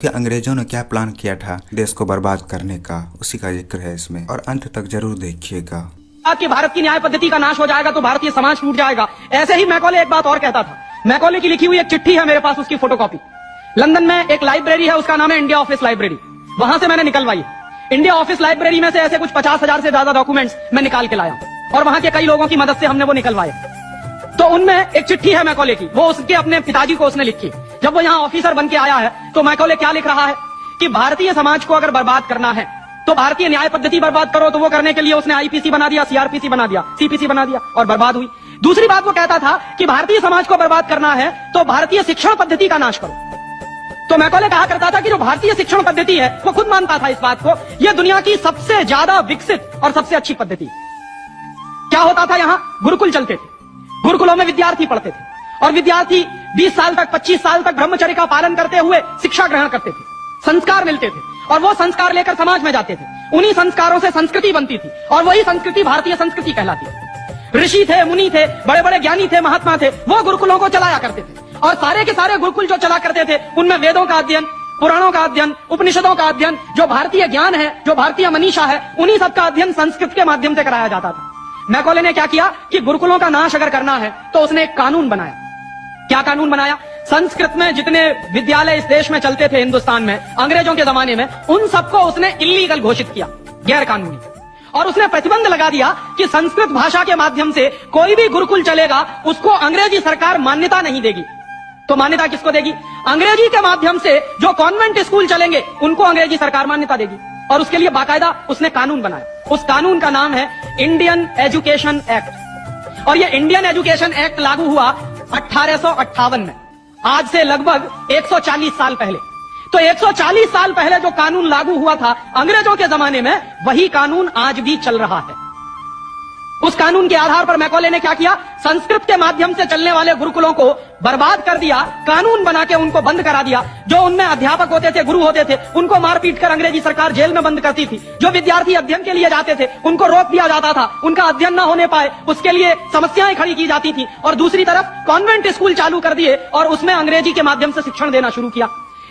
कि अंग्रेजों ने क्या प्लान किया था देश को बर्बाद करने का, उसी का जिक्र है इसमें और अंत तक जरूर देखिएगा। कि भारत की न्याय पद्धति का नाश हो जाएगा तो भारतीय समाज टूट जाएगा। ऐसे ही मैकॉले एक बात और कहता था। मैकॉले की लिखी हुई एक चिट्ठी है मेरे पास, उसकी फोटोकॉपी। लंदन में एक लाइब्रेरी है, उसका नाम है इंडिया ऑफिस लाइब्रेरी। वहां से मैंने निकलवाई। इंडिया ऑफिस लाइब्रेरी में से ऐसे कुछ 50,000 से ज्यादा डॉक्यूमेंट्स मैं निकाल के लाया और वहां के कई लोगों की मदद से हमने वो निकलवाए। तो उनमें एक चिट्ठी है मैकॉले की, वो उसके अपने पिताजी को उसने लिखी। जब वो यहाँ ऑफिसर बन के आया है तो मैकॉले क्या लिख रहा है कि भारतीय समाज को अगर बर्बाद करना है तो भारतीय न्याय पद्धति बर्बाद करो। तो वो करने के लिए उसने आईपीसी बना दिया, सीआरपीसी बना दिया, सीपीसी बना दिया और बर्बाद हुई। दूसरी बात वो कहता था कि भारतीय समाज को बर्बाद करना है तो भारतीय शिक्षण पद्धति का नाश करो। तो मैकॉले कहा करता था कि जो भारतीय शिक्षण पद्धति है, वो खुद मानता था इस बात को, यह दुनिया की सबसे ज्यादा विकसित और सबसे अच्छी पद्धति। क्या होता था, यहां गुरुकुल चलते थे, गुरुकुलों में विद्यार्थी पढ़ते थे और विद्यार्थी 20 साल तक 25 साल तक ब्रह्मचर्य का पालन करते हुए शिक्षा ग्रहण करते थे, संस्कार मिलते थे और वो संस्कार लेकर समाज में जाते थे। उन्हीं संस्कारों से संस्कृति बनती थी और वही संस्कृति भारतीय संस्कृति कहलाती थी। ऋषि थे, मुनि थे, बड़े बड़े ज्ञानी थे, महात्मा थे, वो गुरुकुलों को चलाया करते थे और सारे के सारे गुरुकुल जो चला करते थे उनमें वेदों का अध्ययन, पुराणों का अध्ययन, उपनिषदों का अध्ययन, जो भारतीय ज्ञान है, जो भारतीय मनीषा है, उन्हीं सबका अध्ययन संस्कृत के माध्यम से कराया जाता था। मैकॉले ने क्या किया कि गुरुकुलों का नाश अगर करना है तो उसने एक कानून बनाया। क्या कानून बनाया? संस्कृत में जितने विद्यालय इस देश में चलते थे हिंदुस्तान में अंग्रेजों के जमाने में, उन सबको उसने इल्लीगल घोषित किया, गैर कानूनी। और उसने प्रतिबंध लगा दिया कि संस्कृत भाषा के माध्यम से कोई भी गुरुकुल चलेगा उसको अंग्रेजी सरकार मान्यता नहीं देगी। तो मान्यता किसको देगी? अंग्रेजी के माध्यम से जो कॉन्वेंट स्कूल चलेंगे उनको अंग्रेजी सरकार मान्यता देगी। और उसके लिए बाकायदा उसने कानून बनाया। उस कानून का नाम है इंडियन एजुकेशन एक्ट। और ये इंडियन एजुकेशन एक्ट लागू हुआ 1858 में, आज से लगभग 140 साल पहले। तो 140 साल पहले जो कानून लागू हुआ था अंग्रेजों के जमाने में, वही कानून आज भी चल रहा है। उस कानून के आधार पर मैकॉले ने क्या किया? संस्कृत के माध्यम से चलने वाले गुरुकुलों को बर्बाद कर दिया, कानून बना के उनको बंद करा दिया। जो उनमें अध्यापक होते थे, गुरु होते थे, उनको मारपीट कर अंग्रेजी सरकार जेल में बंद करती थी। जो विद्यार्थी अध्ययन के लिए जाते थे उनको रोक दिया जाता था, उनका अध्ययन न होने पाए उसके लिए समस्याएं खड़ी की जाती थी। और दूसरी तरफ कॉन्वेंट स्कूल चालू कर दिए और उसमें अंग्रेजी के माध्यम से शिक्षण देना शुरू किया।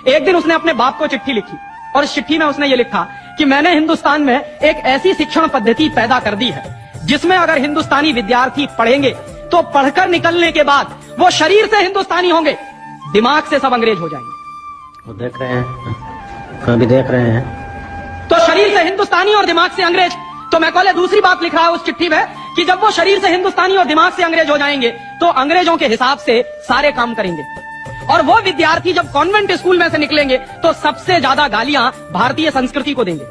एक दिन उसने अपने बाप को चिट्ठी लिखी और इस चिट्ठी में उसने ये लिखा कि मैंने हिंदुस्तान में एक ऐसी शिक्षण पद्धति पैदा कर दी है जिसमें अगर हिंदुस्तानी विद्यार्थी पढ़ेंगे तो पढ़कर निकलने के बाद वो शरीर से हिंदुस्तानी होंगे, दिमाग से सब अंग्रेज हो जाएंगे। वो देख रहे हैं, अभी देख रहे हैं। तो शरीर से हिंदुस्तानी और दिमाग से अंग्रेज। तो मैकॉले दूसरी बात लिख रहा है उस चिट्ठी में कि जब वो शरीर से हिंदुस्तानी और दिमाग से अंग्रेज हो जाएंगे तो अंग्रेजों के हिसाब से सारे काम करेंगे। और वो विद्यार्थी जब कॉन्वेंट स्कूल में से निकलेंगे तो सबसे ज्यादा गालियां भारतीय संस्कृति को देंगे,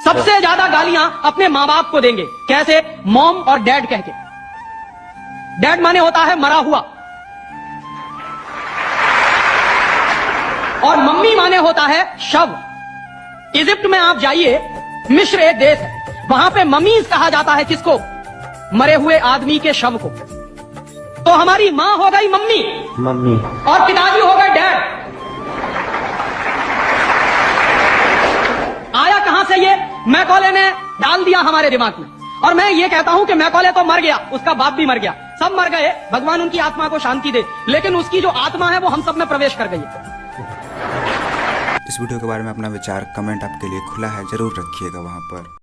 सबसे ज्यादा गालियां अपने माँ बाप को देंगे। कैसे? मॉम और डैड कह के। डैड माने होता है मरा हुआ और मम्मी माने होता है शव। इजिप्ट में आप जाइए, मिस्र एक देश है, वहां पे ममीज कहा जाता है किसको? मरे हुए आदमी के शव को। तो हमारी मां हो गई मम्मी और पिताजी हो गए डैड। आया कहां से ये? मैकॉले ने डाल दिया हमारे दिमाग में। और मैं ये कहता हूं कि मैकॉले तो मर गया, उसका बाप भी मर गया, सब मर गए, भगवान उनकी आत्मा को शांति दे, लेकिन उसकी जो आत्मा है वो हम सब में प्रवेश कर गई है। इस वीडियो के बारे में अपना विचार कमेंट आपके लिए खुला है, जरूर रखिएगा वहां पर।